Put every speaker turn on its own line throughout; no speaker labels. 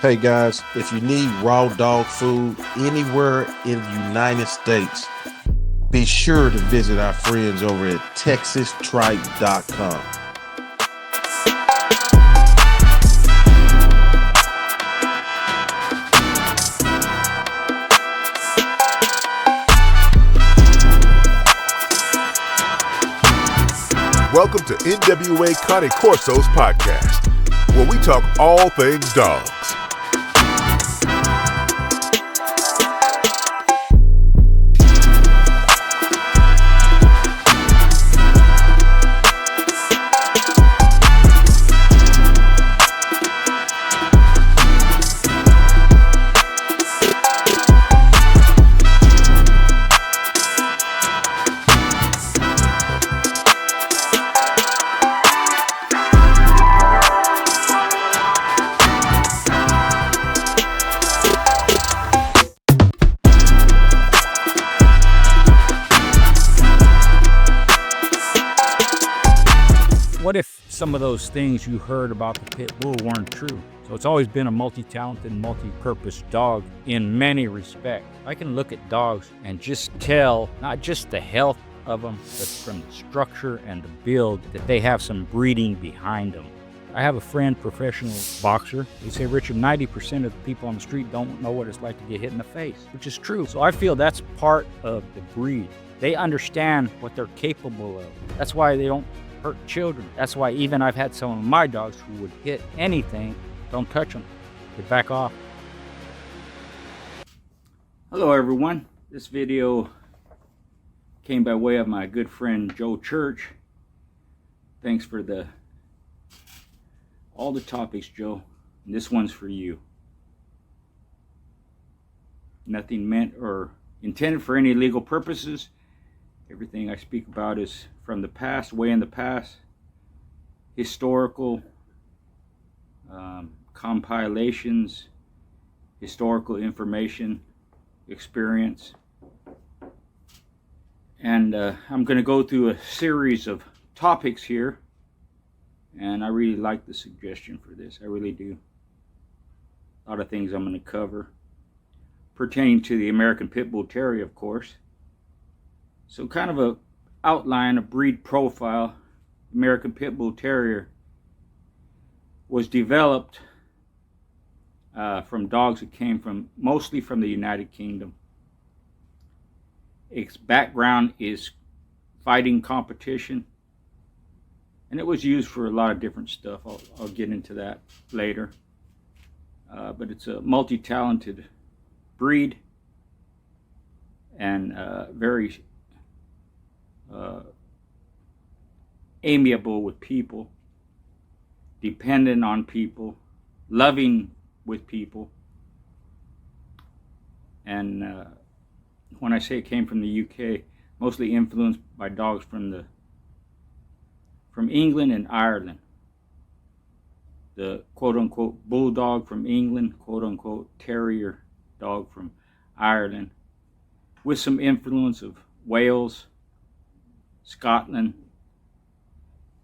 Hey guys, if you need raw dog food anywhere in the United States, be sure to visit our friends over at TexasTripe.com.
Welcome to NWA Cane Corsos Podcast, where we talk all things dogs.
What if some of those things you heard about the pit bull weren't true? So it's always been a multi-talented, multi-purpose dog in many respects. I can look at dogs and just tell, not just the health of them, but from the structure and the build, that they have some breeding behind them. I have a friend, professional boxer. They say, Richard, 90% of the people on the street don't know what it's like to get hit in the face, which is true. So I feel that's part of the breed. They understand what they're capable of. That's why they don't hurt children. That's why even I've had some of my dogs who would hit anything, don't touch them, get back off. Hello everyone. This video came by way of my good friend Joe Church. Thanks for all the topics, Joe. And this one's for you. Nothing meant or intended for any legal purposes. Everything I speak about is from the past, way in the past, historical compilations, historical information, experience. And I'm going to go through a series of topics here, and I really like the suggestion for this. I really do. A lot of things I'm going to cover pertaining to the American Pitbull Terrier, of course. So kind of a outline, a breed profile. American Pitbull Terrier was developed from dogs that came mostly from the United Kingdom. Its background is fighting competition, and it was used for a lot of different stuff. I'll get into that later. But it's a multi-talented breed and very amiable with people, dependent on people, loving with people. And when I say it came from the UK, mostly influenced by dogs from England and Ireland. The quote-unquote bulldog from England, quote-unquote terrier dog from Ireland, with some influence of Wales, Scotland,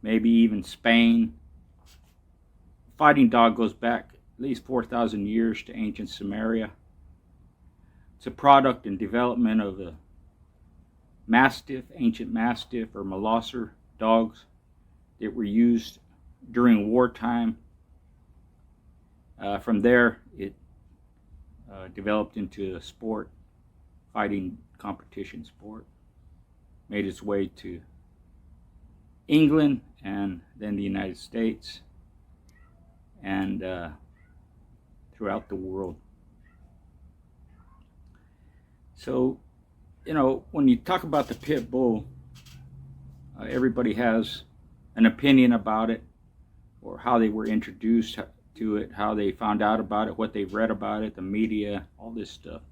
maybe even Spain. Fighting dog goes back at least 4,000 years to ancient Samaria. It's a product and development of the Mastiff, ancient Mastiff or Molosser dogs that were used during wartime. From there, it developed into a sport, fighting competition sport. Made its way to England and then the United States and throughout the world. So, when you talk about the pit bull, everybody has an opinion about it, or how they were introduced to it, how they found out about it, what they've read about it, the media, all this stuff.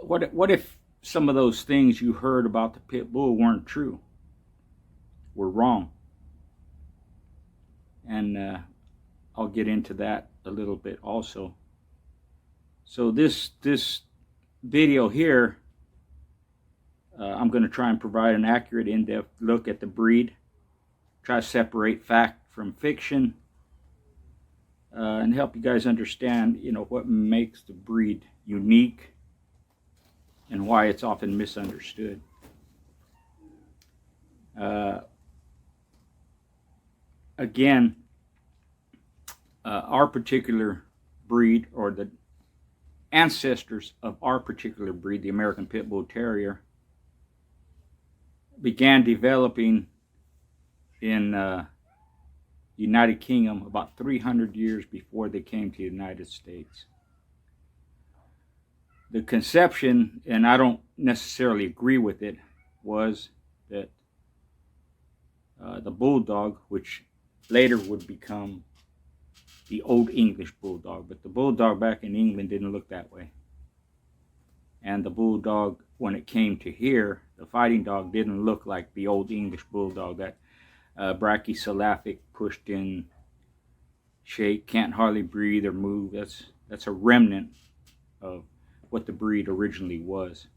What if some of those things you heard about the pit bull weren't true, were wrong? And I'll get into that a little bit also. So this video here, I'm going to try and provide an accurate, in-depth look at the breed, try to separate fact from fiction, and help you guys understand, what makes the breed unique and why it's often misunderstood. Again, our particular breed, or the ancestors of our particular breed, the American Pitbull Terrier, began developing in the United Kingdom about 300 years before they came to the United States. The conception, and I don't necessarily agree with it, was that the Bulldog, which later would become the Old English Bulldog, but the Bulldog back in England didn't look that way. And the Bulldog, when it came to here, the fighting dog didn't look like the Old English Bulldog, that brachycephalic, pushed in shape, can't hardly breathe or move. That's a remnant of what the breed originally was.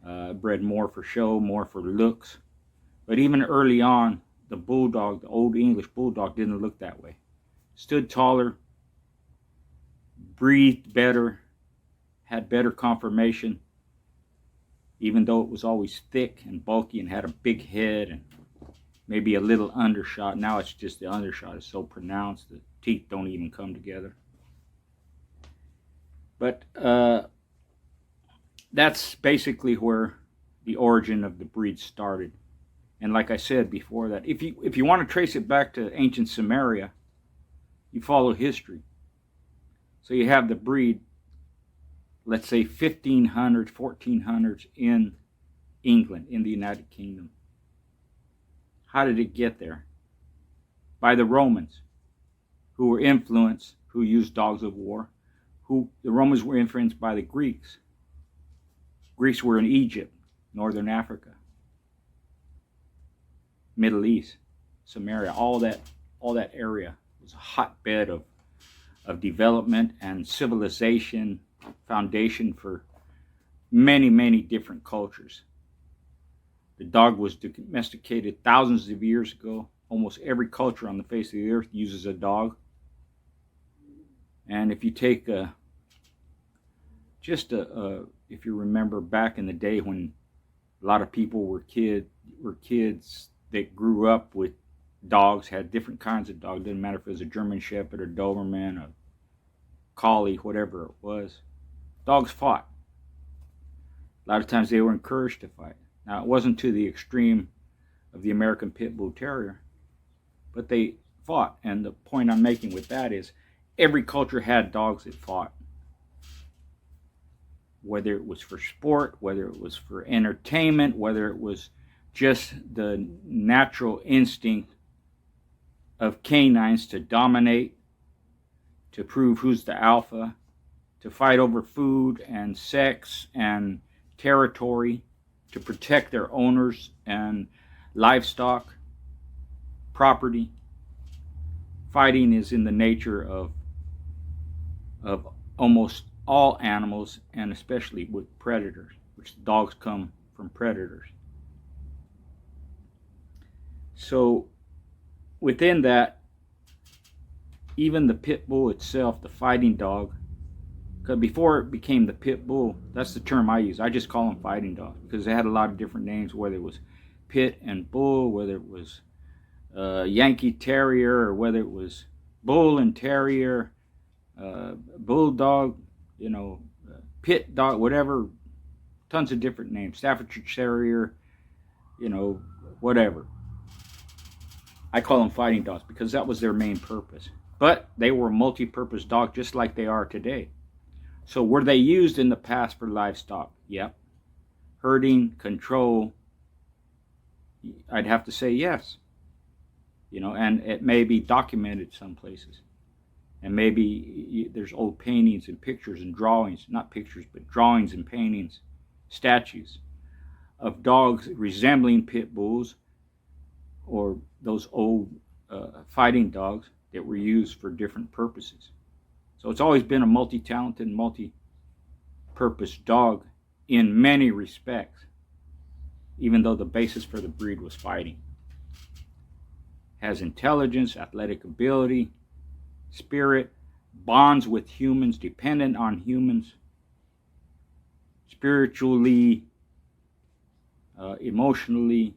Bred more for show, more for looks. But even early on, the Bulldog, the Old English Bulldog, didn't look that way. Stood taller, breathed better, had better conformation, even though it was always thick and bulky and had a big head and maybe a little undershot. Now it's just the undershot is so pronounced the teeth don't even come together. But that's basically where the origin of the breed started. And like I said before, that if you want to trace it back to ancient Samaria, you follow history. So you have the breed, let's say 1500s, 1400s in England, in the United Kingdom. How did it get there? By the Romans, who were influenced, who used dogs of war. The Romans were influenced by the Greeks. Greeks were in Egypt, Northern Africa, Middle East, Samaria, all that area was a hotbed of development and civilization, foundation for many, many different cultures. The dog was domesticated thousands of years ago. Almost every culture on the face of the earth uses a dog. And if you take if you remember back in the day when a lot of people were kids that grew up with dogs, had different kinds of dogs. Didn't matter if it was a German Shepherd, a Doberman, a Collie, whatever it was. Dogs fought. A lot of times they were encouraged to fight. Now, it wasn't to the extreme of the American Pitbull Terrier, but they fought. And the point I'm making with that is every culture had dogs that fought. Whether it was for sport, whether it was for entertainment, whether it was just the natural instinct of canines to dominate, to prove who's the alpha, to fight over food and sex and territory, to protect their owners and livestock, property. Fighting is in the nature of almost all animals, and especially with predators, which dogs come from predators. So within that, even the pit bull itself, the fighting dog, because before it became the pit bull, that's the term I use. I just call them fighting dogs because they had a lot of different names, whether it was pit and bull, whether it was Yankee Terrier, or whether it was bull and terrier, bulldog, pit dog, whatever, tons of different names, Staffordshire Terrier, whatever. I call them fighting dogs because that was their main purpose. But they were multi-purpose dogs just like they are today. So were they used in the past for livestock? Yep. Herding, control, I'd have to say yes. And it may be documented some places. And maybe there's old paintings and pictures and drawings, not pictures, but drawings and paintings, statues of dogs resembling pit bulls or those old fighting dogs that were used for different purposes. So it's always been a multi-talented, multi-purpose dog in many respects, even though the basis for the breed was fighting. Has intelligence, athletic ability, spirit, bonds with humans, dependent on humans, spiritually, emotionally,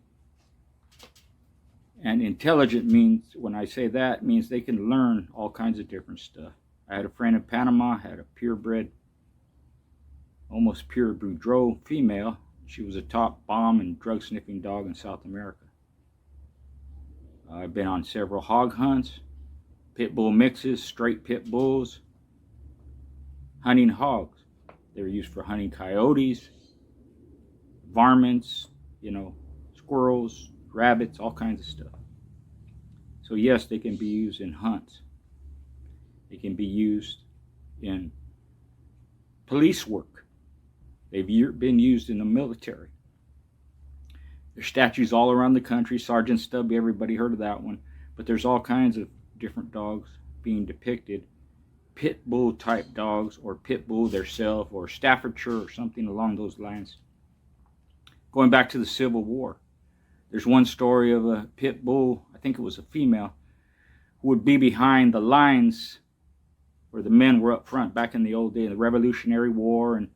and intelligent means, when I say that, means they can learn all kinds of different stuff. I had a friend in Panama, had a purebred, almost pure Boudreaux female. She was a top bomb and drug sniffing dog in South America. I've been on several hog hunts, pit bull mixes, straight pit bulls, hunting hogs. They're used for hunting coyotes, varmints, squirrels, rabbits, all kinds of stuff. So yes, they can be used in hunts. They can be used in police work. They've been used in the military. There's statues all around the country. Sergeant Stubby, everybody heard of that one. But there's all kinds of different dogs being depicted. Pit bull type dogs, or pit bull theirself, or Staffordshire, or something along those lines. Going back to the Civil War, there's one story of a pit bull, I think it was a female, who would be behind the lines where the men were up front back in the old day, the Revolutionary War and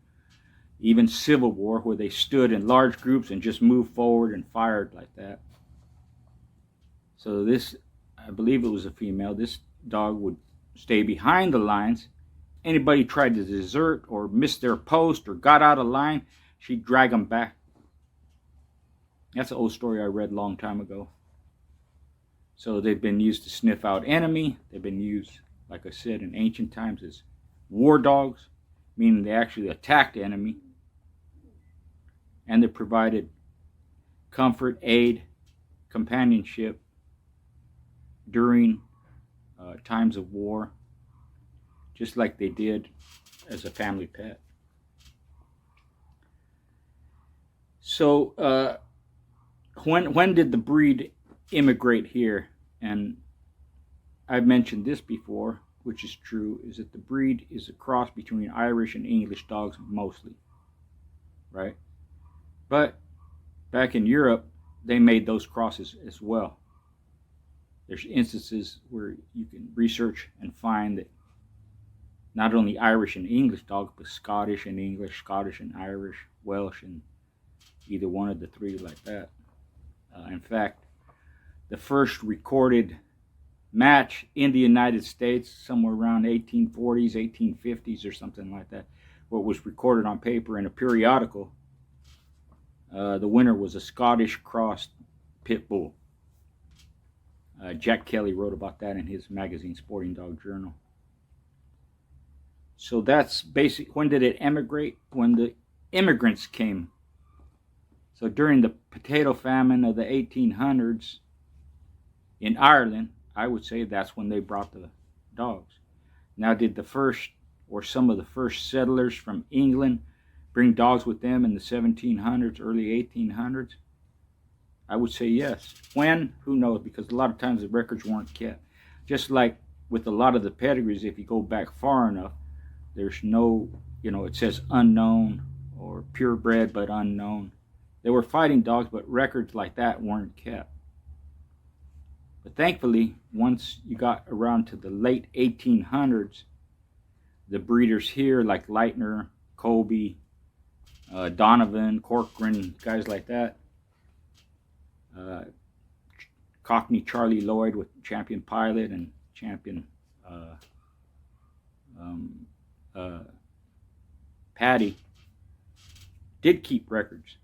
even Civil War, where they stood in large groups and just moved forward and fired like that. So this, I believe it was a female, this dog would stay behind the lines. Anybody tried to desert or missed their post or got out of line, she'd drag them back. That's an old story I read a long time ago. So they've been used to sniff out enemy. They've been used, like I said, in ancient times as war dogs, meaning they actually attacked enemy. And they provided comfort, aid, companionship during times of war, just like they did as a family pet. So when did the breed immigrate here? And I've mentioned this before, which is true, is that the breed is a cross between Irish and English dogs mostly, right? But back in Europe, they made those crosses as well. There's instances where you can research and find that not only Irish and English dogs, but Scottish and English, Scottish and Irish, Welsh, and either one of the three like that. In fact, the first recorded match in the United States, somewhere around 1840s, 1850s or something like that, where it was recorded on paper in a periodical, the winner was a Scottish crossed pit bull. Jack Kelly wrote about that in his magazine, Sporting Dog Journal. So that's basic. When did it emigrate? When the immigrants came. So during the potato famine of the 1800s in Ireland, I would say that's when they brought the dogs. Now, did the first or some of the first settlers from England bring dogs with them in the 1700s, early 1800s? I would say yes. When? Who knows? Because a lot of times the records weren't kept. Just like with a lot of the pedigrees, if you go back far enough, there's no, it says unknown or purebred but unknown. They were fighting dogs, but records like that weren't kept. But thankfully, once you got around to the late 1800s, the breeders here, like Leitner, Colby, Donovan, Corcoran, guys like that, Cockney Charlie Lloyd with Champion Pilot and Champion Patty, did keep records.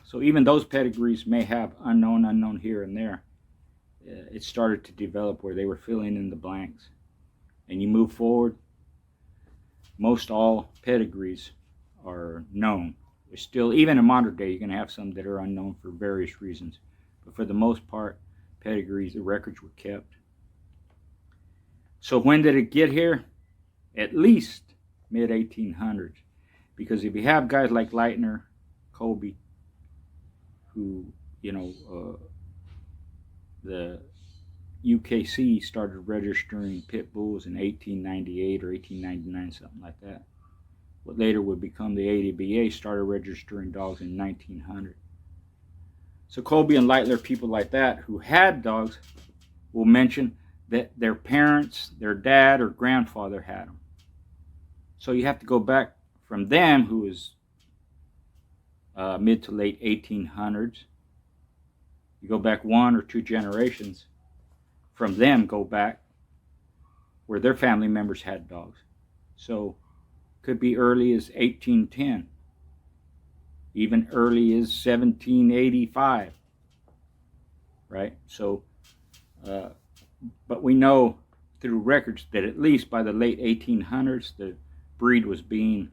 So even those pedigrees may have unknown here and there. It started to develop where they were filling in the blanks. And you move forward, most all pedigrees are known. There's still, even in modern day, you're going to have some that are unknown for various reasons. But for the most part, pedigrees, the records were kept. So when did it get here? At least mid-1800s. Because if you have guys like Leitner, Colby, who, the UKC started registering pit bulls in 1898 or 1899, something like that. What later would become the ADBA started registering dogs in 1900. So Colby and Leitner, people like that who had dogs, will mention that their parents, their dad or grandfather had them. So you have to go back from them, who was mid to late 1800s. You go back 1 or 2 generations. From them, go back where their family members had dogs. So could be early as 1810, even early as 1785, right? So, but we know through records that at least by the late 1800s, the breed was being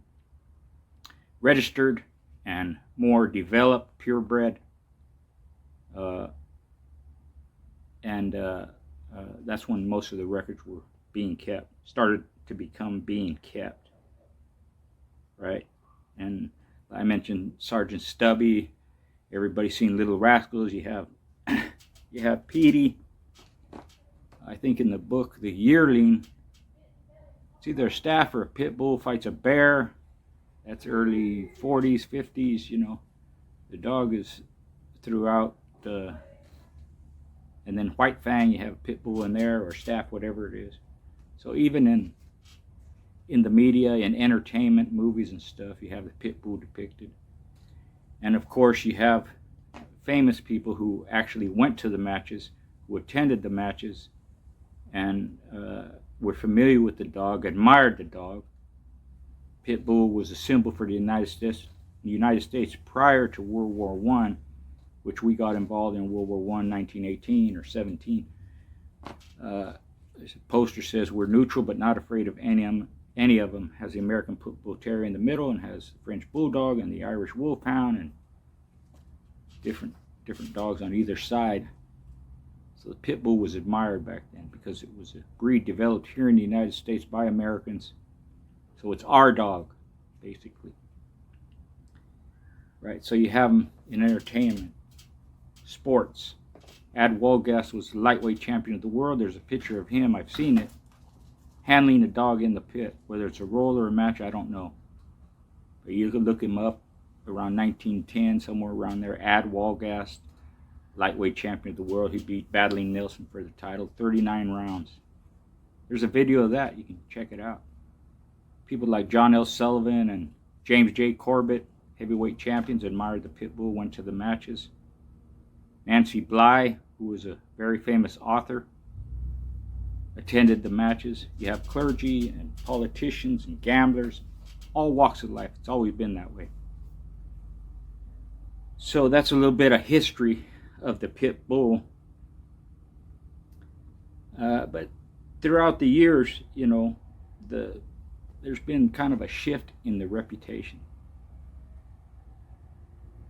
registered and more developed, purebred, and that's when most of the records were being kept, started to become being kept, right? And I mentioned Sergeant Stubby. Everybody's seen Little Rascals. You have Petey. I think in the book, The Yearling, it's either a staff or a pit bull fights a bear. That's early 40s, 50s, you know. The dog is throughout the... And then White Fang, you have a pit bull in there, or staff, whatever it is. So even in the media, in entertainment, movies and stuff, you have the pit bull depicted. And of course, you have famous people who actually went to the matches, who attended the matches, and were familiar with the dog, admired the dog. Pit bull was a symbol for the United States prior to World War I, which we got involved in World War I, 1918 or 17. The poster says, "We're neutral but not afraid of any of them." Has the American Pitbull Terrier in the middle, and has the French Bulldog and the Irish Wolfhound, and different dogs on either side. So the pit bull was admired back then because it was a breed developed here in the United States by Americans. So it's our dog, basically. Right, so you have them in entertainment, sports. Ad Wolgast was the lightweight champion of the world. There's a picture of him, I've seen it, handling a dog in the pit. Whether it's a roll or a match, I don't know. But you can look him up around 1910, somewhere around there. Ad Wolgast, lightweight champion of the world. He beat Battling Nelson for the title, 39 rounds. There's a video of that. You can check it out. People like John L. Sullivan and James J. Corbett, heavyweight champions, admired the pit bull, went to the matches. Nancy Bly, who was a very famous author, attended the matches. You have clergy and politicians and gamblers, all walks of life. It's always been that way. So that's a little bit of history of the pit bull. But throughout the years, you know, there's been kind of a shift in the reputation.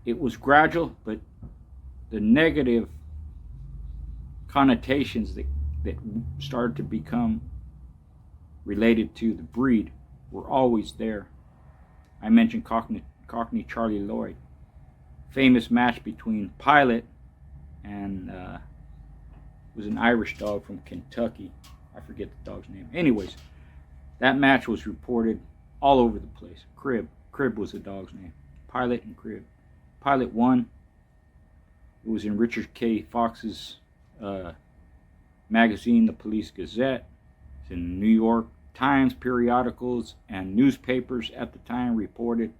It was gradual, but the negative connotations that started to become related to the breed were always there. I mentioned Cockney Charlie Lloyd. Famous match between Pilot and was an Irish dog from Kentucky. I forget the dog's name. Anyways, that match was reported all over the place. Crib was the dog's name. Pilot and Crib. Pilot won. It was in Richard K. Fox's magazine, The Police Gazette. It's in New York Times periodicals and newspapers at the time reported.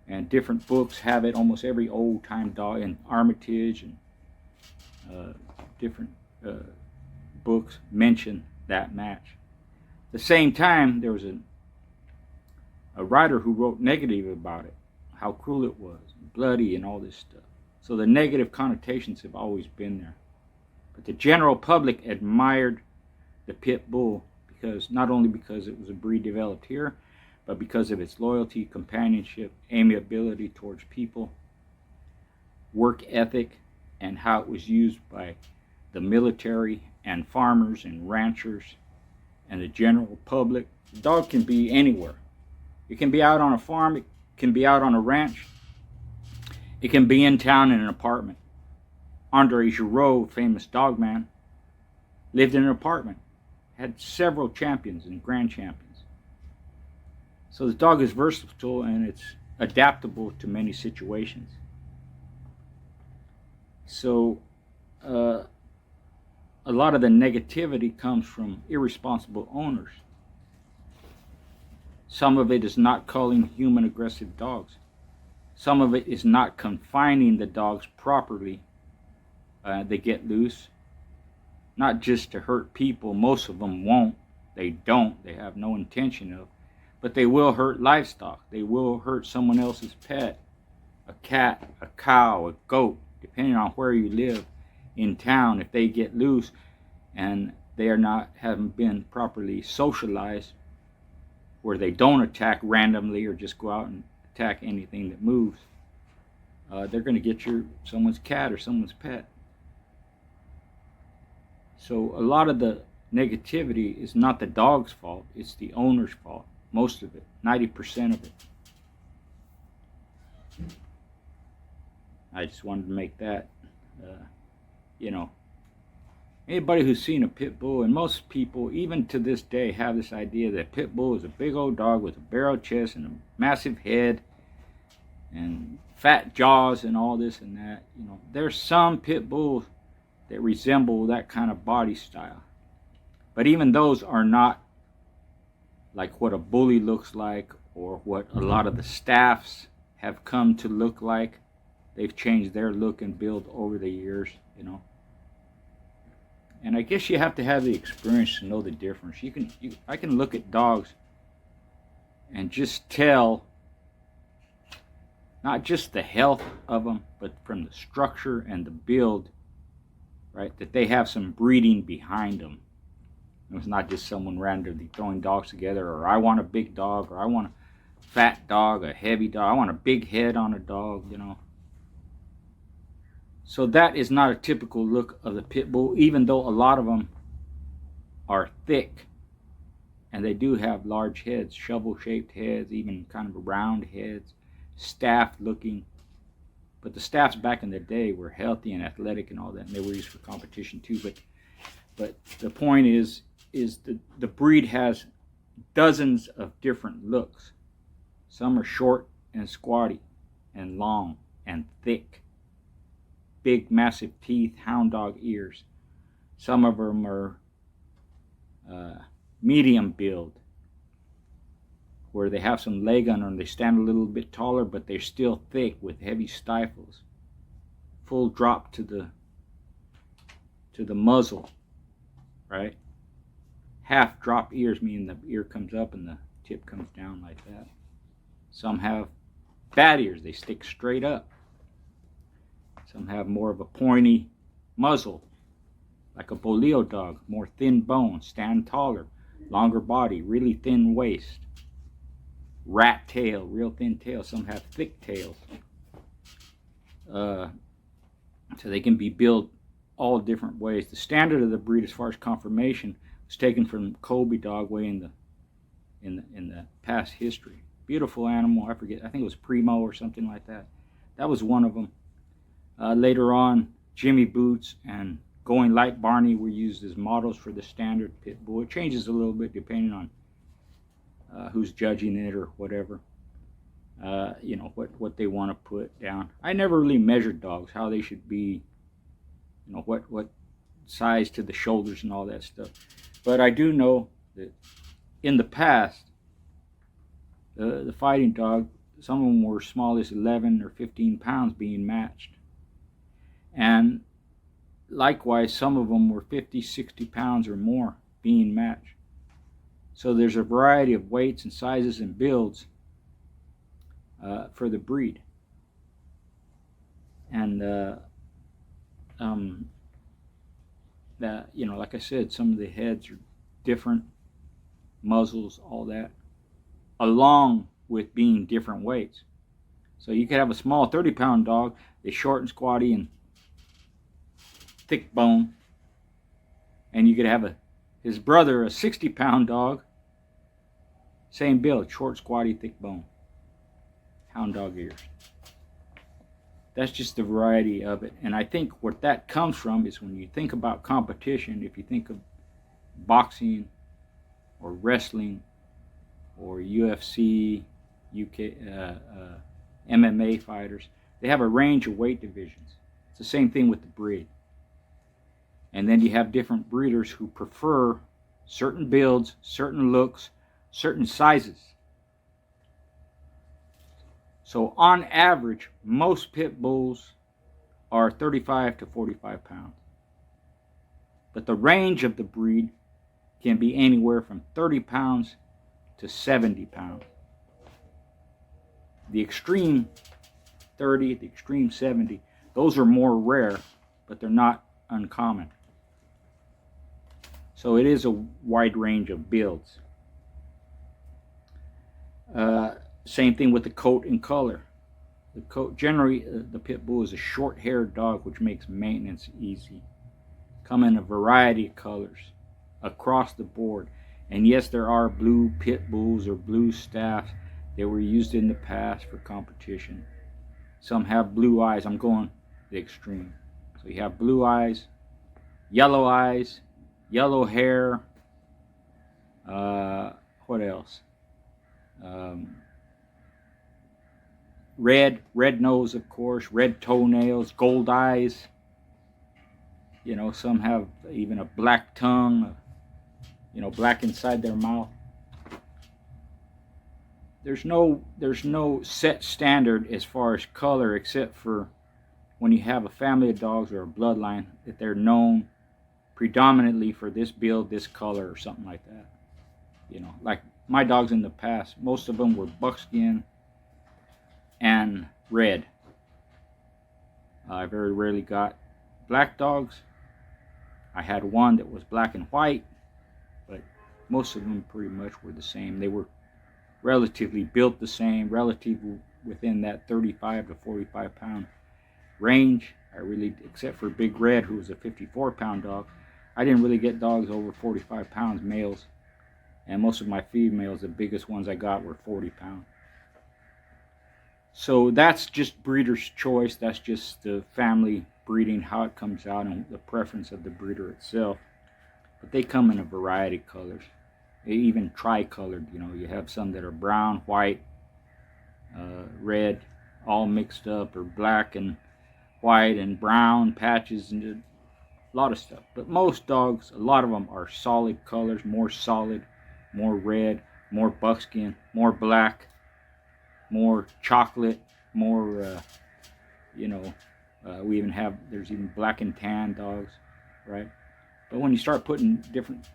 And different books have it. Almost every old-time dog, and Armitage and different books mention that match. At the same time, there was a writer who wrote negative about it, how cruel it was, bloody and all this stuff. So the negative connotations have always been there. But the general public admired the pit bull because not only because it was a breed developed here, but because of its loyalty, companionship, amiability towards people, work ethic, and how it was used by the military and farmers and ranchers and the general public. The dog can be anywhere. It can be out on a farm, it can be out on a ranch, it can be in town in an apartment. Andre Giroux, famous dog man, lived in an apartment, had several champions and grand champions. So the dog is versatile and it's adaptable to many situations. So a lot of the negativity comes from irresponsible owners. Some of it is not culling human aggressive dogs. Some of it is not confining the dogs properly. They get loose, not just to hurt people. Most of them won't. They don't. They have no intention of. But they will hurt livestock. They will hurt someone else's pet, a cat, a cow, a goat, depending on where you live in town. If they get loose and they haven't been properly socialized, where they don't attack randomly or just go out and attack anything that moves, they're going to get someone's cat or someone's pet. So a lot of the negativity is not the dog's fault, it's the owner's fault. Most of it, 90% of it. I just wanted to make that, anybody who's seen a pit bull, and most people, even to this day, have this idea that pit bull is a big old dog with a barrel chest and a massive head and fat jaws and all this and that. There's some pit bulls that resemble that kind of body style. But even those are not like what a bully looks like or what a lot of the staffs have come to look like. They've changed their look and build over the years, And I guess you have to have the experience to know the difference. I can look at dogs and just tell not just the health of them, but from the structure and the build, right, that they have some breeding behind them. It's not just someone randomly throwing dogs together, or I want a big dog, or I want a fat dog, a heavy dog, I want a big head on a dog, So that is not a typical look of the pit bull, even though a lot of them are thick. And they do have large heads, shovel-shaped heads, even kind of round heads, staffed looking. But the staffs back in the day were healthy and athletic and all that, and they were used for competition too. But the point is the breed has dozens of different looks. Some are short and squatty and long and thick. Big, massive teeth, hound dog ears. Some of them are medium build, where they have some leg on them. They stand a little bit taller, but they're still thick with heavy stifles. Full drop to the muzzle, right? Half drop ears, meaning the ear comes up and the tip comes down like that. Some have bat ears. They stick straight up. Some have more of a pointy muzzle, like a boleo dog, more thin bone, stand taller, longer body, really thin waist. Rat tail, real thin tail. Some have thick tails. So they can be built all different ways. The standard of the breed as far as conformation was taken from Colby dog way in the past history. Beautiful animal. I think it was Primo or something like that. That was one of them. Later on, Jimmy Boots and Going Light Barney were used as models for the standard pit bull. It changes a little bit depending on who's judging it or whatever. What they want to put down. I never really measured dogs, how they should be, what size to the shoulders and all that stuff. But I do know that in the past, the fighting dog, some of them were as small as 11 or 15 pounds being matched. And likewise, some of them were 50, 60 pounds or more being matched. So there's a variety of weights and sizes and builds for the breed. And like I said, some of the heads are different, muzzles, all that, along with being different weights. So you could have a small 30-pound dog that's short and squatty and thick bone, and you could have his brother, a 60-pound dog, same build, short, squatty, thick bone, hound dog ears. That's just the variety of it. And I think where that comes from is when you think about competition, if you think of boxing or wrestling or UFC, MMA fighters, they have a range of weight divisions. It's the same thing with the breed. And then you have different breeders who prefer certain builds, certain looks, certain sizes. So on average, most pit bulls are 35 to 45 pounds. But the range of the breed can be anywhere from 30 pounds to 70 pounds. The extreme 30, the extreme 70, those are more rare, but they're not uncommon. So it is a wide range of builds. Same thing with the coat and color. The coat, generally, the pit bull is a short-haired dog, which makes maintenance easy. Come in a variety of colors across the board. And yes, there are blue pit bulls or blue staffs that were used in the past for competition. Some have blue eyes. I'm going the extreme. So you have blue eyes, yellow hair. What else? Red nose, of course, red toenails, gold eyes. You know, some have even a black tongue, you know, black inside their mouth. There's no set standard as far as color, except for when you have a family of dogs or a bloodline that they're known predominantly for this build, this color, or something like that. You know, like my dogs in the past, most of them were buckskin and red. I very rarely got black dogs. I had one that was black and white, but most of them pretty much were the same. They were relatively built the same, relatively within that 35 to 45 pound range. I really, except for Big Red, who was a 54-pound dog, I didn't really get dogs over 45 pounds, males. And most of my females, the biggest ones I got were 40 pounds. So that's just breeder's choice. That's just the family breeding, how it comes out, and the preference of the breeder itself. But they come in a variety of colors. They even tri-colored. You know, you have some that are brown, white, red, all mixed up, or black and white and brown patches, and a lot of stuff. But most dogs, a lot of them are solid colors, more solid, more red, more buckskin, more black, more chocolate, more, we even have, there's even black and tan dogs, right? But when you start putting different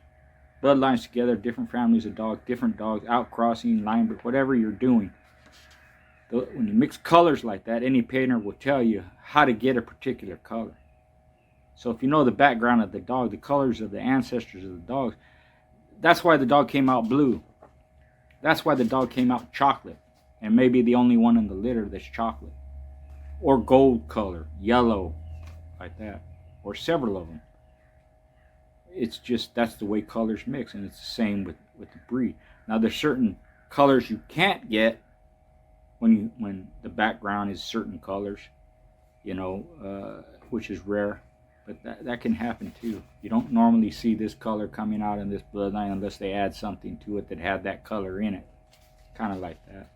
bloodlines together, different families of dogs, different dogs, outcrossing, line, whatever you're doing, when you mix colors like that, any painter will tell you how to get a particular color. So if you know the background of the dog, the colors of the ancestors of the dogs, that's why the dog came out blue. That's why the dog came out chocolate, and maybe the only one in the litter that's chocolate. Or gold color, yellow, like that. Or several of them. It's just, that's the way colors mix, and it's the same with the breed. Now there's certain colors you can't get when the background is certain colors, which is rare. But that can happen too. You don't normally see this color coming out in this bloodline unless they add something to it that had that color in it. Kind of like that.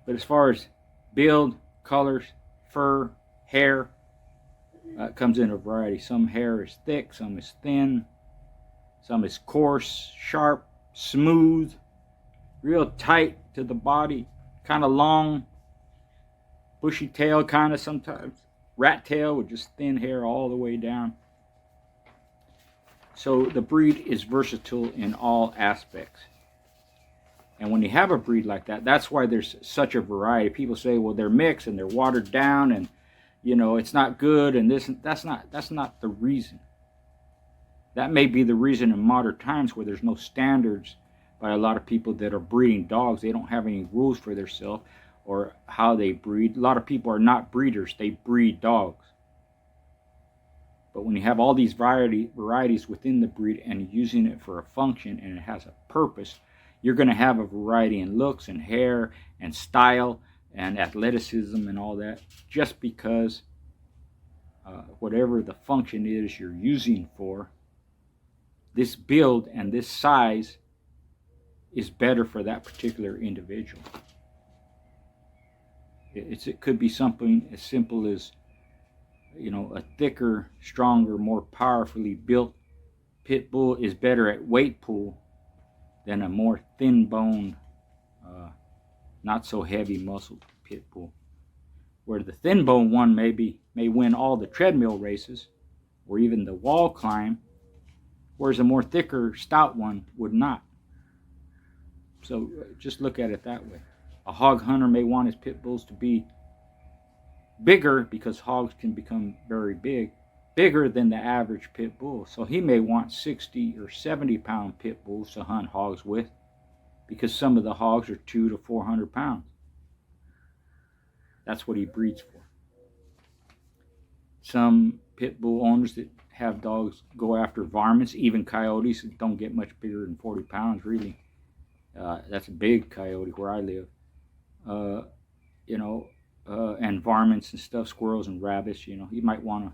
But as far as build, colors, fur, hair, it comes in a variety. Some hair is thick, some is thin, some is coarse, sharp, smooth, real tight to the body, kind of long, bushy tail kind of sometimes. Rat tail with just thin hair all the way down. So the breed is versatile in all aspects. And when you have a breed like that, that's why there's such a variety. People say, well, they're mixed and they're watered down and, it's not good and this. That's not the reason. That may be the reason in modern times where there's no standards by a lot of people that are breeding dogs. They don't have any rules for themselves or how they breed. A lot of people are not breeders. They breed dogs. But when you have all these varieties within the breed and using it for a function and it has a purpose, you're going to have a variety in looks and hair and style and athleticism and all that, just because whatever the function is you're using for, this build and this size is better for that particular individual. It could be something as simple as a thicker, stronger, more powerfully built pit bull is better at weight pull than a more thin-boned, not so heavy muscled pit bull. Where the thin-boned one may win all the treadmill races or even the wall climb, whereas a more thicker, stout one would not. So just look at it that way. A hog hunter may want his pit bulls to be bigger because hogs can become very big, bigger than the average pit bull. So he may want 60 or 70 pound pit bulls to hunt hogs with because some of the hogs are 200 to 400 pounds. That's what he breeds for. Some pit bull owners that have dogs go after varmints, even coyotes that don't get much bigger than 40 pounds really. That's a big coyote where I live. And varmints and stuff, squirrels and rabbits, you might want a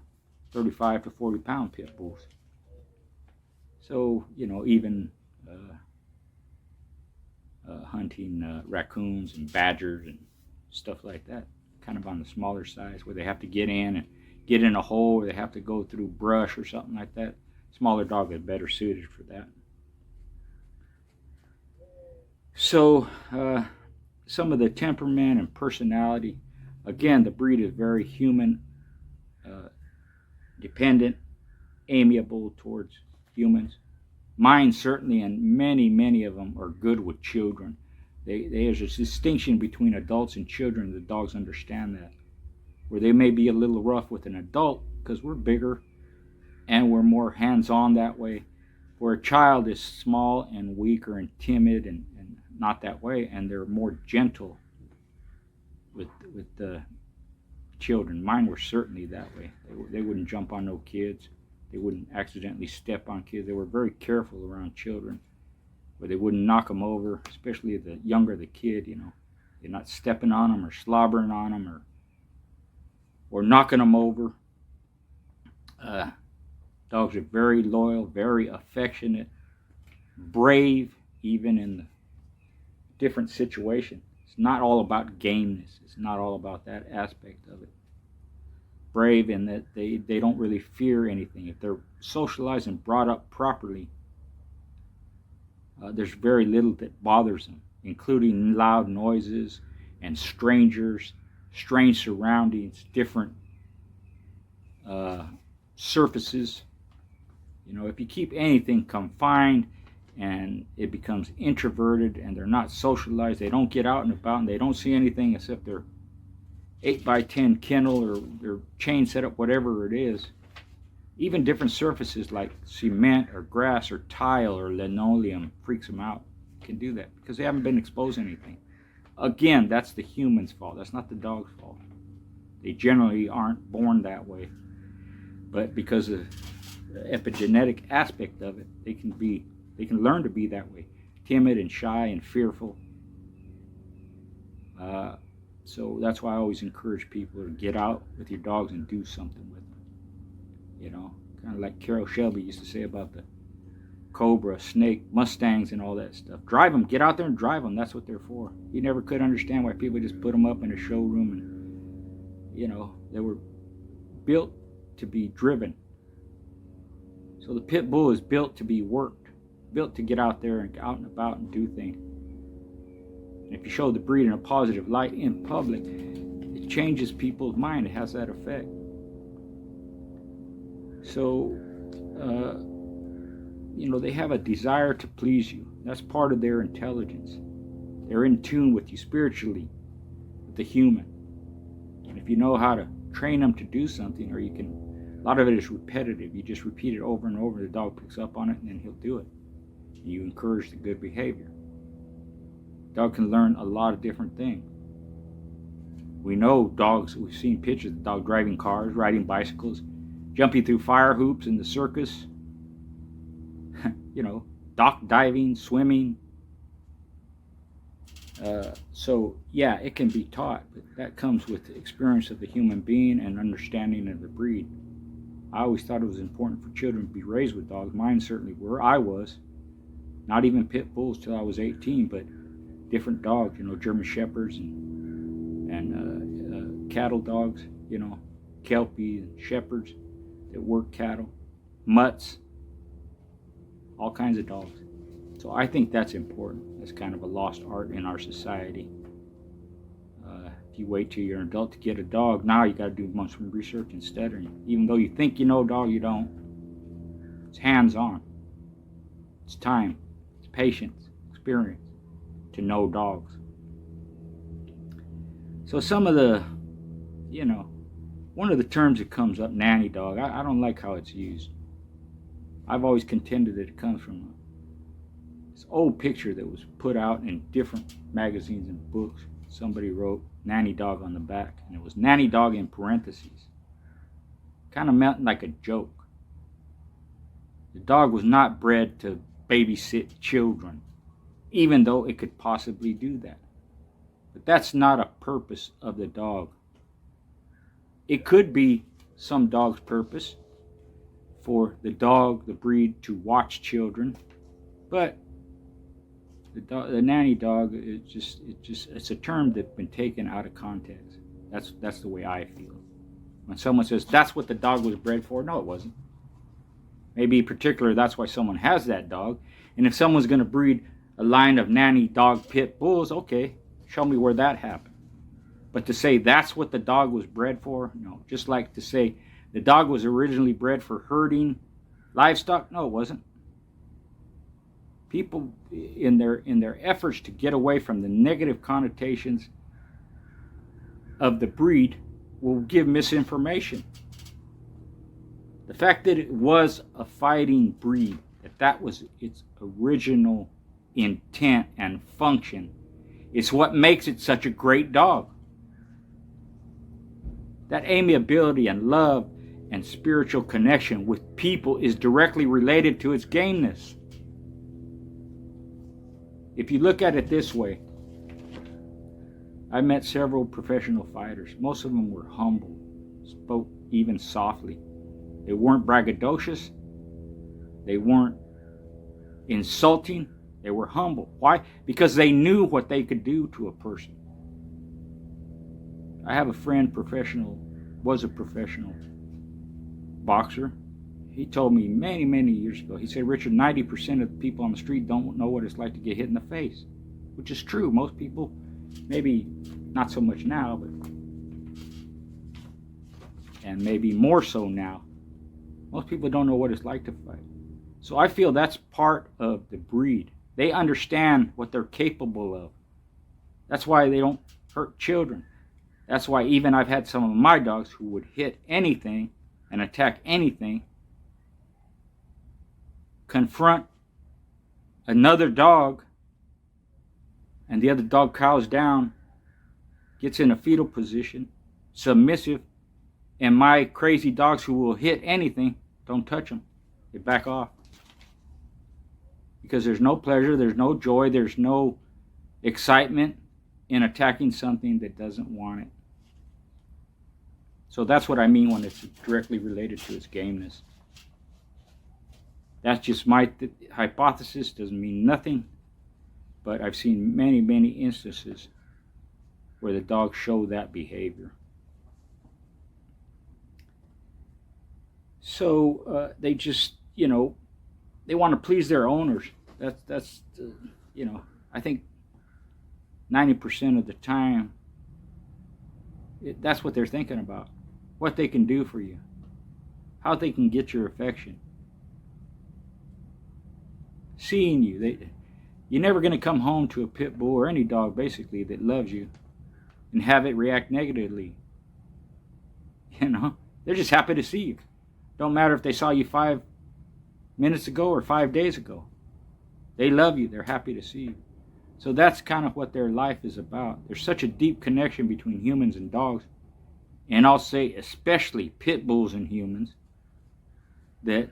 35 to 40 pound pit bulls. So, even hunting raccoons and badgers and stuff like that, kind of on the smaller size where they have to get in a hole or they have to go through brush or something like that. Smaller dog is better suited for that. So, some of the temperament and personality, again, the breed is very human, dependent, amiable towards humans. Mine certainly, and many of them are good with children. There's a distinction between adults and children. The dogs understand that. Where they may be a little rough with an adult because we're bigger and we're more hands-on that way. Where a child is small and weaker and timid and not that way, and they're more gentle with the children. Mine were certainly that way. They wouldn't jump on no kids. They wouldn't accidentally step on kids. They were very careful around children, where they wouldn't knock them over, especially the younger the kid. They're not stepping on them or slobbering on them or knocking them over. Dogs are very loyal, very affectionate, brave, even in the different situation. It's not all about gameness. It's not all about that aspect of it. Brave in that they don't really fear anything. If they're socialized and brought up properly, there's very little that bothers them, including loud noises and strangers, strange surroundings, different surfaces. If you keep anything confined and it becomes introverted and they're not socialized, they don't get out and about and they don't see anything except their 8x10 kennel or their chain setup, whatever it is. Even different surfaces like cement or grass or tile or linoleum freaks them out. Can do that because they haven't been exposed to anything. Again, that's the human's fault. That's not the dog's fault. They generally aren't born that way. But because of the epigenetic aspect of it, they can learn to be that way. Timid and shy and fearful. So that's why I always encourage people to get out with your dogs and do something with them. Kind of like Carol Shelby used to say about the cobra, snake, Mustangs and all that stuff. Drive them. Get out there and drive them. That's what they're for. You never could understand why people just put them up in a showroom and, they were built to be driven. So the pit bull is built to be worked, built to get out there and out and about and do things. And if you show the breed in a positive light in public, it changes people's mind. It has that effect. So, they have a desire to please you. That's part of their intelligence. They're in tune with you spiritually, with the human. And if you know how to train them to do something, or a lot of it is repetitive. You just repeat it over and over. The dog picks up on it and then he'll do it. You encourage the good behavior. Dog can learn a lot of different things. We know dogs, we've seen pictures of the dog driving cars, riding bicycles, jumping through fire hoops in the circus, dock diving, swimming. So yeah, it can be taught, but that comes with the experience of the human being and understanding of the breed. I always thought it was important for children to be raised with dogs. Mine certainly were. I was. Not even pit bulls till I was 18, but different dogs, German shepherds and cattle dogs, Kelpies and shepherds that work cattle, mutts, all kinds of dogs. So I think that's important. That's kind of a lost art in our society. If you wait till you're an adult to get a dog, now you got to do much research and studying. Even though you think you know a dog, you don't. It's hands-on. It's time. It's patience, experience to know dogs. So some of the, one of the terms that comes up, nanny dog, I don't like how it's used. I've always contended that it comes from this old picture that was put out in different magazines and books. Somebody wrote nanny dog on the back, and it was nanny dog in parentheses. Kind of meant like a joke. The dog was not bred to babysit children, even though it could possibly do that. But that's not a purpose of the dog. It could be some dog's purpose for the dog, the breed, to watch children, but the nanny dog it's a term that's been taken out of context. That's the way I feel. When someone says that's what the dog was bred for, no, it wasn't. Maybe in particular that's why someone has that dog. And if someone's going to breed a line of nanny dog pit bulls, okay, show me where that happened. But to say that's what the dog was bred for, no. Just like to say the dog was originally bred for herding livestock, no, it wasn't. People in their efforts to get away from the negative connotations of the breed will give misinformation. The fact that it was a fighting breed, that was its original intent and function, is what makes it such a great dog. That amiability and love and spiritual connection with people is directly related to its gameness. If you look at it this way, I met several professional fighters. Most of them were humble, spoke even softly. They weren't braggadocious. They weren't insulting. They were humble. Why? Because they knew what they could do to a person. I have a friend, was a professional boxer. He told me many, many years ago, he said, Richard, 90% of the people on the street don't know what it's like to get hit in the face, which is true. Most people, maybe not so much now, and maybe more so now, most people don't know what it's like to fight. So I feel that's part of the breed. They understand what they're capable of. That's why they don't hurt children. That's why even I've had some of my dogs who would hit anything and attack anything, confront another dog, and the other dog cows down, gets in a fetal position, submissive, and my crazy dogs who will hit anything, don't touch them. They back off. Because there's no pleasure, there's no joy, there's no excitement in attacking something that doesn't want it. So that's what I mean when it's directly related to its gameness. That's just my hypothesis, doesn't mean nothing, but I've seen many, many instances where the dogs show that behavior. So they just, they want to please their owners. That's I think 90% of the time, that's what they're thinking about. What they can do for you. How they can get your affection. Seeing you. You're never going to come home to a pit bull or any dog, basically, that loves you and have it react negatively. They're just happy to see you. Don't matter if they saw you 5 minutes ago or 5 days ago. They love you. They're happy to see you. So that's kind of what their life is about. There's such a deep connection between humans and dogs, and I'll say especially pit bulls and humans, that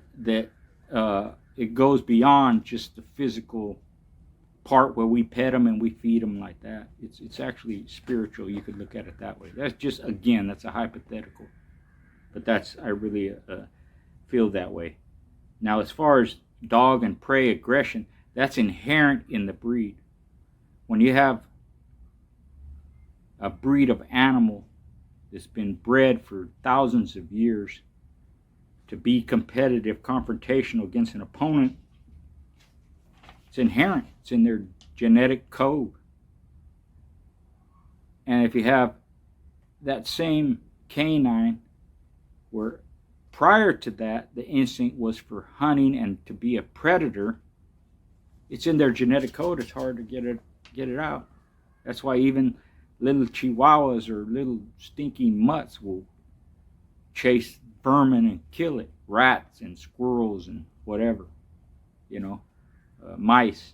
it goes beyond just the physical part where we pet them and we feed them like that. It's actually spiritual. You could look at it that way. That's just, again, that's a hypothetical, but I really feel that way. Now, as far as dog and prey aggression, that's inherent in the breed. When you have a breed of animal that's been bred for thousands of years to be competitive, confrontational against an opponent. It's inherent. It's in their genetic code. And if you have that same canine where prior to that the instinct was for hunting and to be a predator, it's in their genetic code. It's hard to get it out. That's why even little chihuahuas or little stinky mutts will chase vermin and kill it. Rats and squirrels and whatever, mice.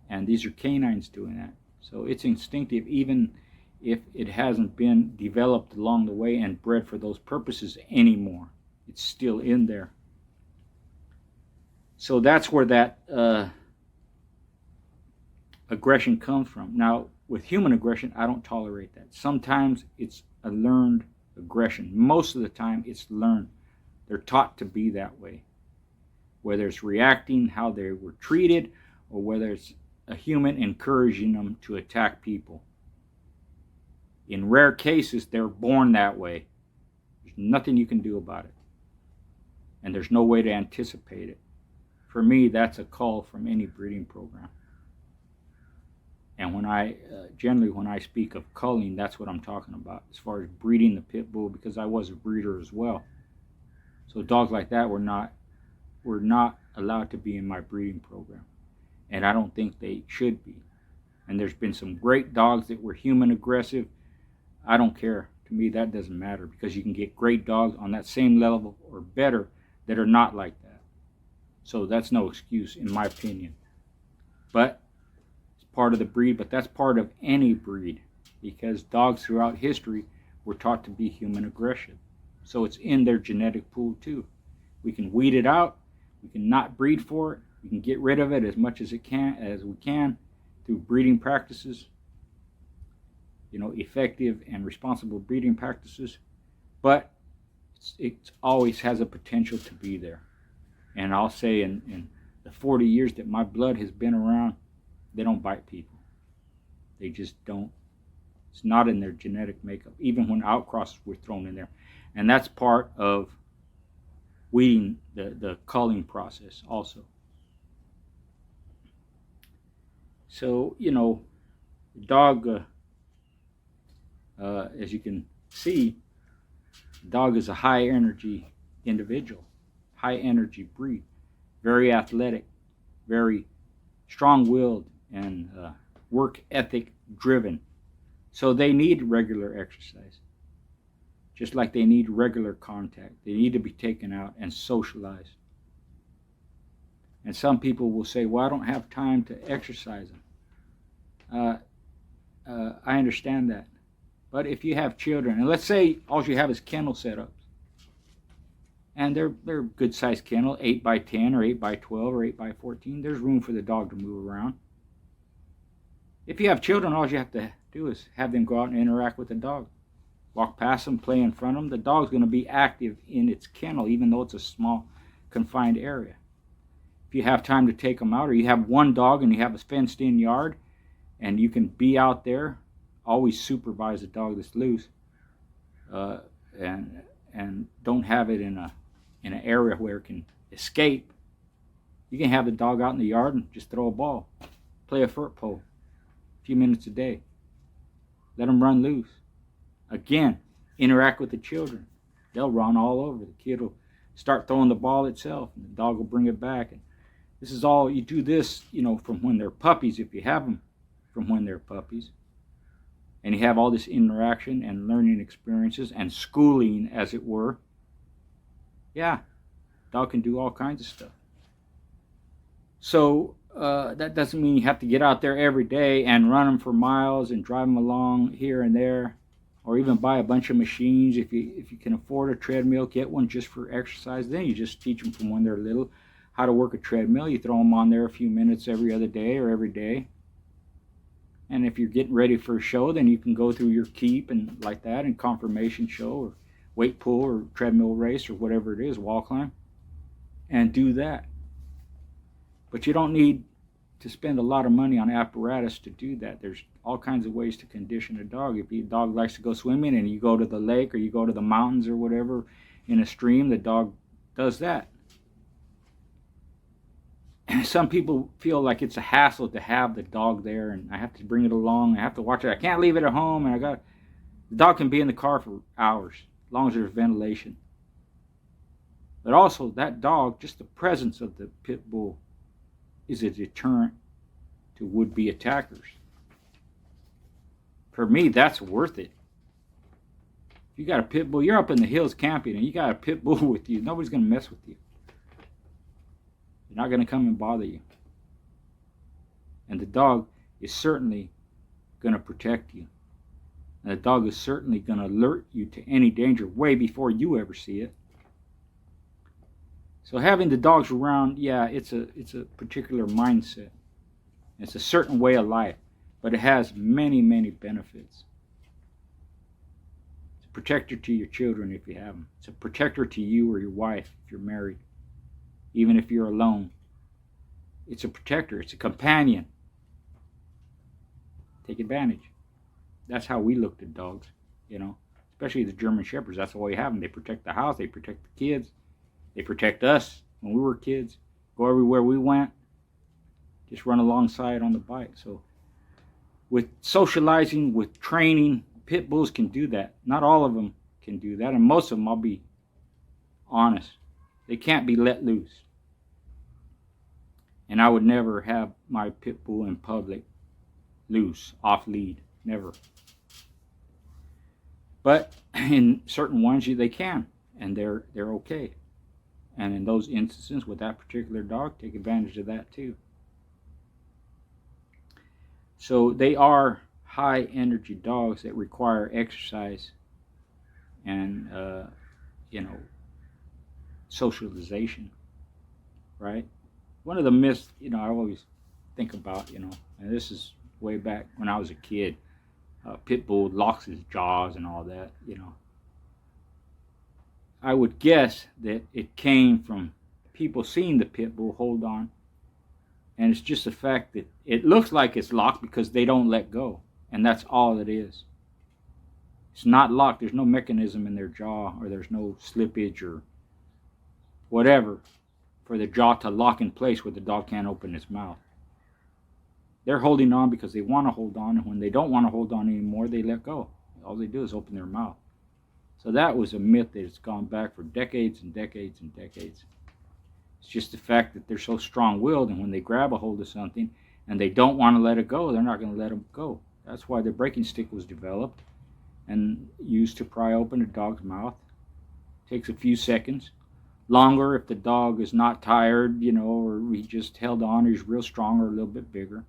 And these are canines doing that. So it's instinctive, even if it hasn't been developed along the way and bred for those purposes anymore. It's still in there. So that's where that aggression comes from. Now, with human aggression, I don't tolerate that. Sometimes it's a learned aggression. Most of the time, it's learned. They're taught to be that way. Whether it's reacting how they were treated, or whether it's a human encouraging them to attack people. In rare cases, they're born that way. There's nothing you can do about it. And there's no way to anticipate it. For me, that's a call from any breeding program. And when I speak of culling, that's what I'm talking about, as far as breeding the pit bull, because I was a breeder as well. So dogs like that were not allowed to be in my breeding program. And I don't think they should be. And there's been some great dogs that were human aggressive. I don't care. To me, that doesn't matter, because you can get great dogs on that same level or better that are not like that. So that's no excuse, in my opinion. But it's part of the breed, but that's part of any breed, because dogs throughout history were taught to be human aggressive. So it's in their genetic pool too. We can weed it out. We can not breed for it. We can get rid of it as much as we can through breeding practices, effective and responsible breeding practices. But it always has a potential to be there. And I'll say in the 40 years that my blood has been around, they don't bite people. They just don't. It's not in their genetic makeup, even when outcrosses were thrown in there. And that's part of weeding, the culling process also. So, the dog, as you can see, the dog is a high energy individual, high energy breed, very athletic, very strong-willed, and work ethic driven. So they need regular exercise, just like they need regular contact. They need to be taken out and socialized. And some people will say, well, I don't have time to exercise them. I understand that. But if you have children, and let's say all you have is kennel setups, and they're good sized kennel, 8x10 or 8x12 or 8x14, there's room for the dog to move around. If you have children, all you have to do is have them go out and interact with the dog. Walk past them, play in front of them. The dog's going to be active in its kennel, even though it's a small, confined area. If you have time to take them out, or you have one dog and you have a fenced-in yard, and you can be out there, always supervise the dog that's loose, and don't have it in an area where it can escape. You can have the dog out in the yard and just throw a ball, play a foot pole, a few minutes a day. Let them run loose. Again, interact with the children. They'll run all over. The kid will start throwing the ball itself, and the dog will bring it back. And this is all, you do this, from when they're puppies, if you have them from when they're puppies. And you have all this interaction and learning experiences and schooling, as it were. Yeah, dog can do all kinds of stuff. So that doesn't mean you have to get out there every day and run them for miles and drive them along here and there, or even buy a bunch of machines. If you can afford a treadmill, get one just for exercise. Then you just teach them from when they're little how to work a treadmill. You throw them on there a few minutes every other day or every day. And if you're getting ready for a show, then you can go through your keep and like that, and confirmation show or weight pull or treadmill race or whatever it is, wall climb, and do that. But you don't need to spend a lot of money on apparatus to do that. There's all kinds of ways to condition a dog. If your dog likes to go swimming and you go to the lake or you go to the mountains or whatever in a stream, the dog does that. And some people feel like it's a hassle to have the dog there, and I have to bring it along, I have to watch it, I can't leave it at home, and the dog can be in the car for hours, as long as there's ventilation. But also, that dog, just the presence of the pit bull, is a deterrent to would-be attackers. For me, that's worth it. If you got a pit bull, you're up in the hills camping, and you got a pit bull with you, nobody's going to mess with you. They're not going to come and bother you. And the dog is certainly going to protect you. And the dog is certainly going to alert you to any danger way before you ever see it. So having the dogs around, yeah, it's a particular mindset. It's a certain way of life, but it has many, many benefits. It's a protector to your children if you have them. It's a protector to you or your wife if you're married, even if you're alone. It's a protector. It's a companion. Take advantage. That's how we looked at dogs, especially the German Shepherds. That's why we have them. They protect the house. They protect the kids. They protect us when we were kids. Go everywhere we went. Just run alongside on the bike. So with socializing, with training, pit bulls can do that. Not all of them can do that. And most of them, I'll be honest, they can't be let loose. And I would never have my pit bull in public loose, off lead. Never. But in certain ones, they can. And they're okay. And in those instances with that particular dog, take advantage of that too. So they are high energy dogs that require exercise and, socialization, right? One of the myths, I always think about, and this is way back when I was a kid, pit bull locks his jaws and all that, I would guess that it came from people seeing the pit bull hold on. And it's just the fact that it looks like it's locked because they don't let go. And that's all it is. It's not locked. There's no mechanism in their jaw, or there's no slippage or whatever for the jaw to lock in place where the dog can't open its mouth. They're holding on because they want to hold on. And when they don't want to hold on anymore, they let go. All they do is open their mouth. So that was a myth that has gone back for decades and decades and decades. It's just the fact that they're so strong-willed, and when they grab a hold of something and they don't want to let it go, they're not going to let them go. That's why the breaking stick was developed and used to pry open a dog's mouth. It takes a few seconds. Longer if the dog is not tired, or he just held on, or he's real strong or a little bit bigger.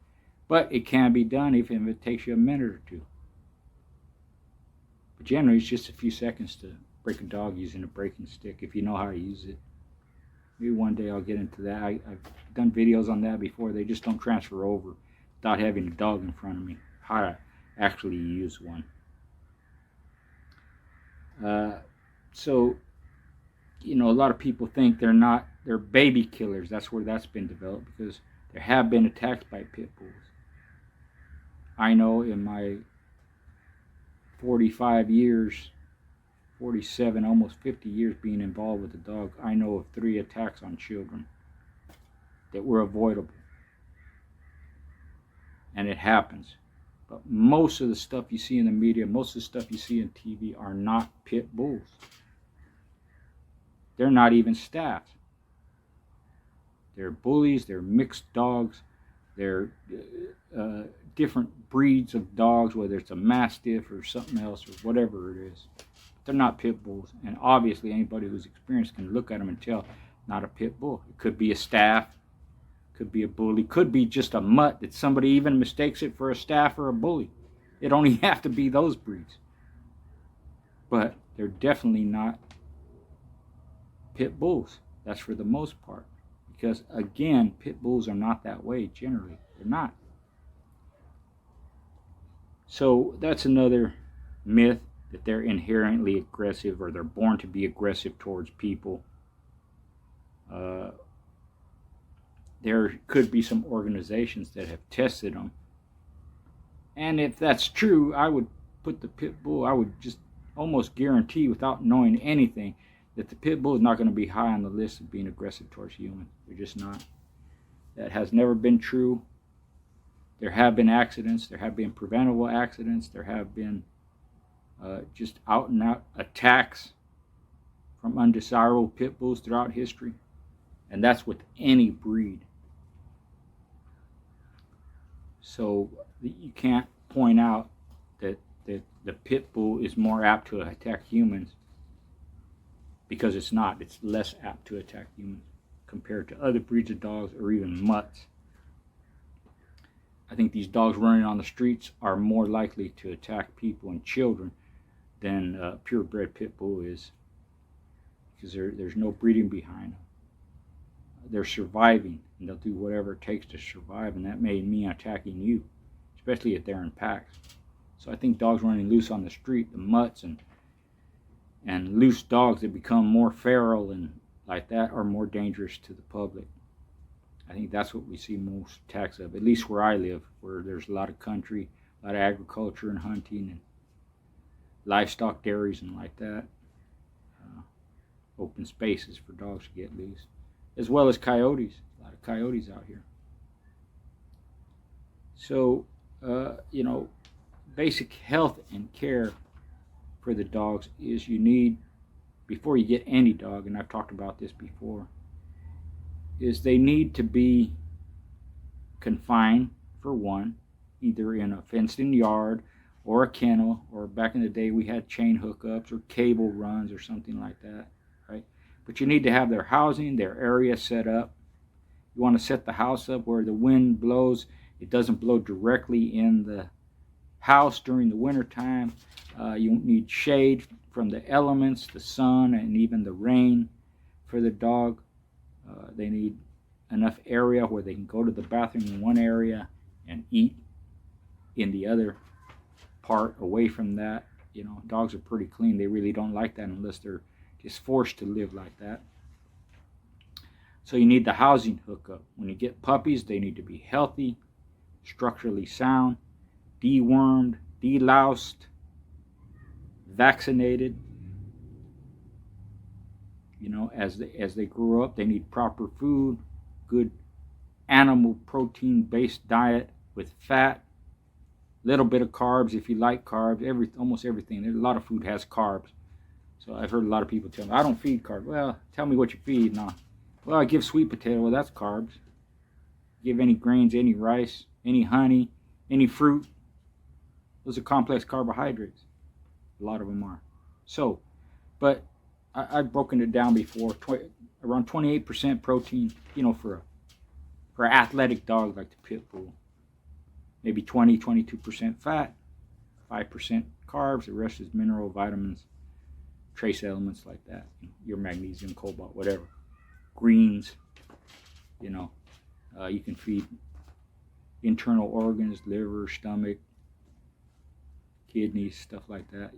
But it can be done even if it takes you a minute or two. But generally, it's just a few seconds to break a dog using a breaking stick if you know how to use it. Maybe one day I'll get into that. I've done videos on that before. They just don't transfer over without having a dog in front of me. How to actually use one. So, a lot of people think they're baby killers. That's where that's been developed, because there have been attacks by pit bulls. I know in my 45 years, 47, almost 50 years being involved with the dog, I know of 3 attacks on children that were avoidable. And it happens. But most of the stuff you see in the media, most of the stuff you see on TV are not pit bulls. They're not even staffed. They're bullies, they're mixed dogs, they're different breeds of dogs, whether it's a Mastiff or something else or whatever it is. They're not pit bulls, and obviously anybody who's experienced can look at them and tell not a pit bull. It could be a staff, could be a bully, could be just a mutt that somebody even mistakes it for a staff or a bully. It only have to be those breeds. But they're definitely not pit bulls. That's for the most part. Because again, pit bulls are not that way generally. They're not. So that's another myth, that they're inherently aggressive, or they're born to be aggressive towards people. there could be some organizations that have tested them. And if that's true, I would put the pit bull, I would just almost guarantee without knowing anything that the pit bull is not going to be high on the list of being aggressive towards humans. They're just not. That has never been true. There have been accidents. There have been preventable accidents. There have been just out and out attacks from undesirable pit bulls throughout history. And that's with any breed. So you can't point out that the pit bull is more apt to attack humans, because it's not. It's less apt to attack humans compared to other breeds of dogs or even mutts. I think these dogs running on the streets are more likely to attack people and children than a purebred pit bull is, because there's no breeding behind them. They're surviving, and they'll do whatever it takes to survive, and that may mean attacking you, especially if they're in packs. So I think dogs running loose on the street, the mutts and loose dogs that become more feral and like that, are more dangerous to the public. I think that's what we see most attacks of, at least where I live, where there's a lot of country, a lot of agriculture and hunting and livestock dairies and like that. Open spaces for dogs to get loose, as well as coyotes. A lot of coyotes out here. So, basic health and care for the dogs is you need, before you get any dog, and I've talked about this before, is they need to be confined, for one, either in a fenced-in yard or a kennel, or back in the day we had chain hookups or cable runs or something like that, right? But you need to have their housing, their area set up. You want to set the house up where the wind blows. It doesn't blow directly in the house during the winter time. You need shade from the elements, the sun, and even the rain for the dog. They need enough area where they can go to the bathroom in one area and eat in the other part away from that. Dogs are pretty clean. They really don't like that unless they're just forced to live like that. So you need the housing hookup. When you get puppies, they need to be healthy, structurally sound, dewormed, deloused, vaccinated. As they grow up, they need proper food, good animal protein-based diet with fat, little bit of carbs if you like carbs. Almost everything. There's a lot of food has carbs. So I've heard a lot of people tell me, I don't feed carbs. Well, tell me what you feed. No. Well, I give sweet potato. Well, that's carbs. Give any grains, any rice, any honey, any fruit. Those are complex carbohydrates. A lot of them are. So, but I've broken it down before. Around 28% protein, for an athletic dog like the pit bull. Maybe 22% fat, 5% carbs. The rest is mineral, vitamins, trace elements like that. Your magnesium, cobalt, whatever. Greens. You can feed internal organs, liver, stomach, kidneys, stuff like that.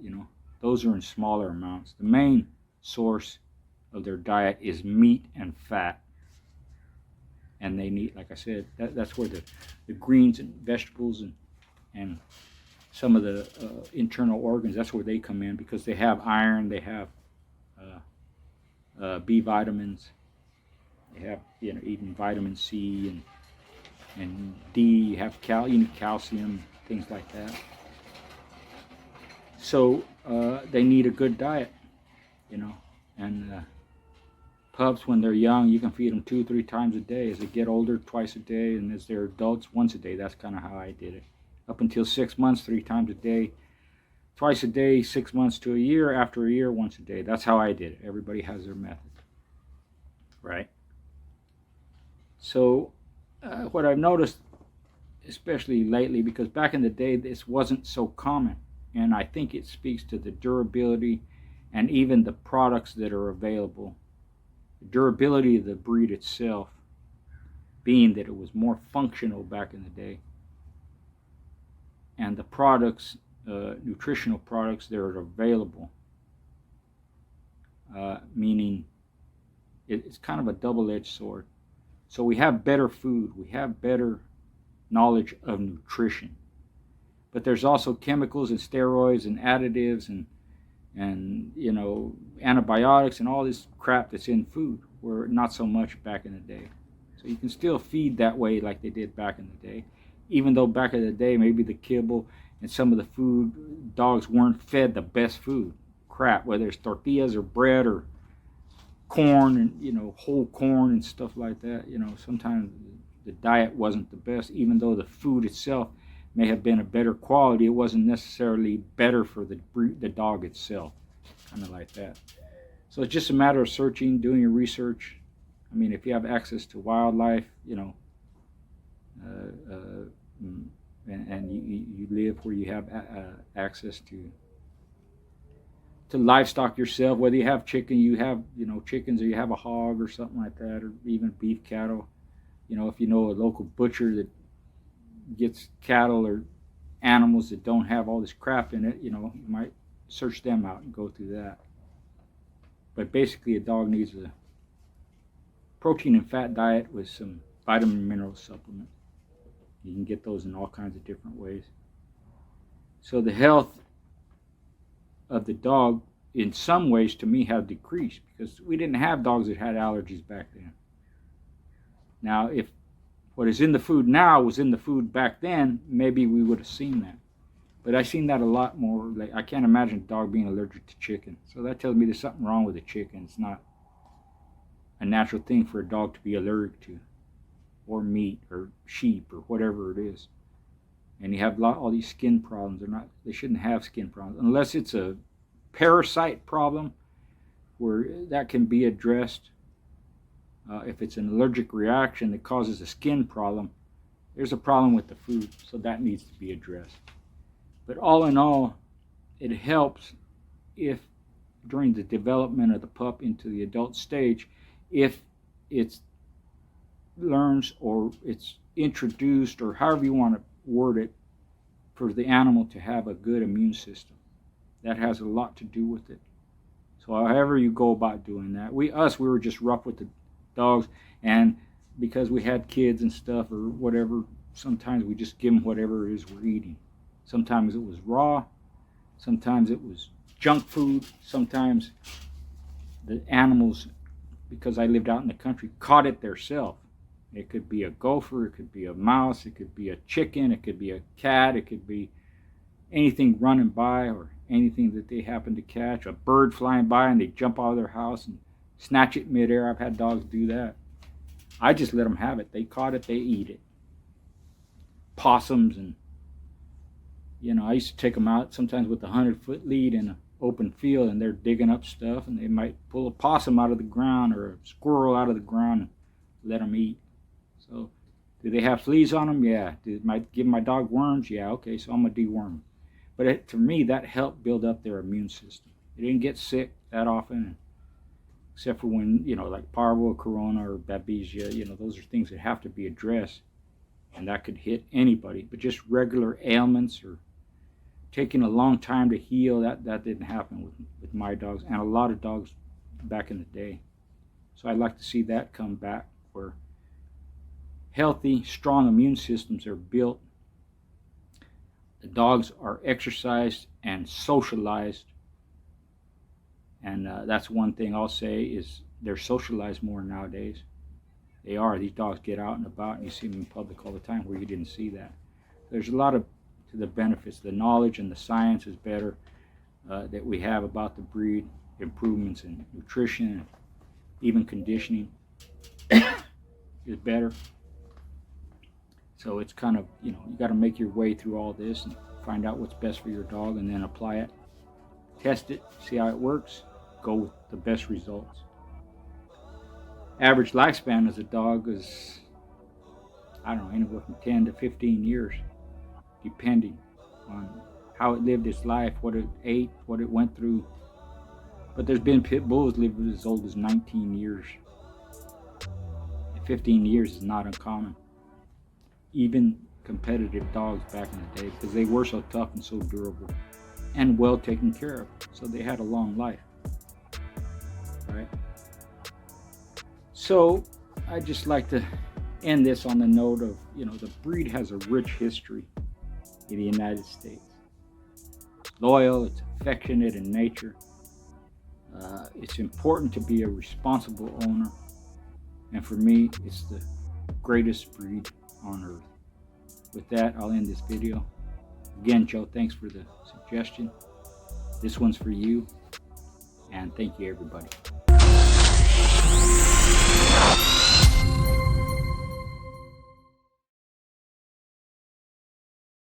Those are in smaller amounts. The main source of their diet is meat and fat, and they need, like I said, that's where the greens and vegetables and some of the internal organs, that's where they come in, because they have iron, they have B vitamins, they have even vitamin C and D, you have calcium, things like that. So they need a good diet, and pups, when they're young, you can feed them 2-3 times a day. As they get older, twice a day, and as they're adults, once a day. That's kind of how I did it. Up until 6 months, 3 times a day. Twice a day, 6 months to a year. After a year, once a day. That's how I did it. Everybody has their method, right? So what I've noticed, especially lately, because back in the day, this wasn't so common, and I think it speaks to the durability and even the products that are available. The durability of the breed itself, being that it was more functional back in the day, and the products, nutritional products that are available, meaning it's kind of a double-edged sword. So we have better food. We have better knowledge of nutrition. But there's also chemicals and steroids and additives and antibiotics and all this crap that's in food, where not so much back in the day. So you can still feed that way like they did back in the day, even though back in the day maybe the kibble and some of the food, dogs weren't fed the best food. Crap, whether it's tortillas or bread or corn and whole corn and stuff like that. Sometimes the diet wasn't the best, even though the food itself may have been a better quality. It wasn't necessarily better for the dog itself, kind of like that. So it's just a matter of searching, doing your research. I mean, if you have access to wildlife, and you live where you have access to livestock yourself, whether you have chickens, or you have a hog or something like that, or even beef cattle. If you know a local butcher that gets cattle or animals that don't have all this crap in it, you might search them out and go through that. But basically, a dog needs a protein and fat diet with some vitamin and mineral supplement. You can get those in all kinds of different ways. So the health of the dog, in some ways, to me, have decreased, because we didn't have dogs that had allergies back then. Now, if what is in the food now was in the food back then, maybe we would have seen that. But I've seen that a lot more. Like, I can't imagine a dog being allergic to chicken. So that tells me there's something wrong with the chicken. It's not a natural thing for a dog to be allergic to, or meat, or sheep, or whatever it is. And you have all these skin problems. They shouldn't have skin problems unless it's a parasite problem, where that can be addressed. If it's an allergic reaction that causes a skin problem, there's a problem with the food, so that needs to be addressed. But all in all, it helps if during the development of the pup into the adult stage, if it learns, or it's introduced, or however you want to word it, for the animal to have a good immune system. That has a lot to do with it. So however you go about doing that, we were just rough with the dogs, and because we had kids and stuff or whatever, sometimes we just give them whatever it is we're eating. Sometimes it was raw, sometimes it was junk food, sometimes the animals, because I lived out in the country, caught it themselves. It could be a gopher, it could be a mouse, it could be a chicken, it could be a cat, it could be anything running by, or anything that they happen to catch, a bird flying by and they jump out of their house and snatch it midair. I've had dogs do that. I just let them have it. They caught it, they eat it. Possums, and I used to take them out sometimes with a 100-foot lead in an open field, and they're digging up stuff, and they might pull a possum out of the ground or a squirrel out of the ground and let them eat. So, do they have fleas on them? Yeah. Give my dog worms? Yeah. Okay, so I'm gonna deworm them. But to me, that helped build up their immune system. They didn't get sick that often, except for when, like parvo, corona, or babesia, those are things that have to be addressed, and that could hit anybody. But just regular ailments or taking a long time to heal, that didn't happen with my dogs and a lot of dogs back in the day. So I'd like to see that come back, where healthy, strong immune systems are built. The dogs are exercised and socialized. And that's one thing I'll say, is they're socialized more nowadays. They are. These dogs get out and about, and you see them in public all the time, where you didn't see that. There's a lot of to the benefits. The knowledge and the science is better that we have about the breed. Improvements in nutrition, even conditioning is better. So it's kind of, you got to make your way through all this and find out what's best for your dog, and then apply it. Test it, see how it works, go with the best results. Average lifespan as a dog is, anywhere from 10 to 15 years, depending on how it lived its life, what it ate, what it went through. But there's been pit bulls lived as old as 19 years. 15 years is not uncommon. Even competitive dogs back in the day, because they were so tough and so durable and well taken care of. So they had a long life. Right? So I'd just like to end this on the note of, the breed has a rich history in the United States. It's loyal, it's affectionate in nature. It's important to be a responsible owner. And for me, it's the greatest breed on earth. With that, I'll end this video. Again, Joe, thanks for the suggestion. This one's for you. And thank you, everybody.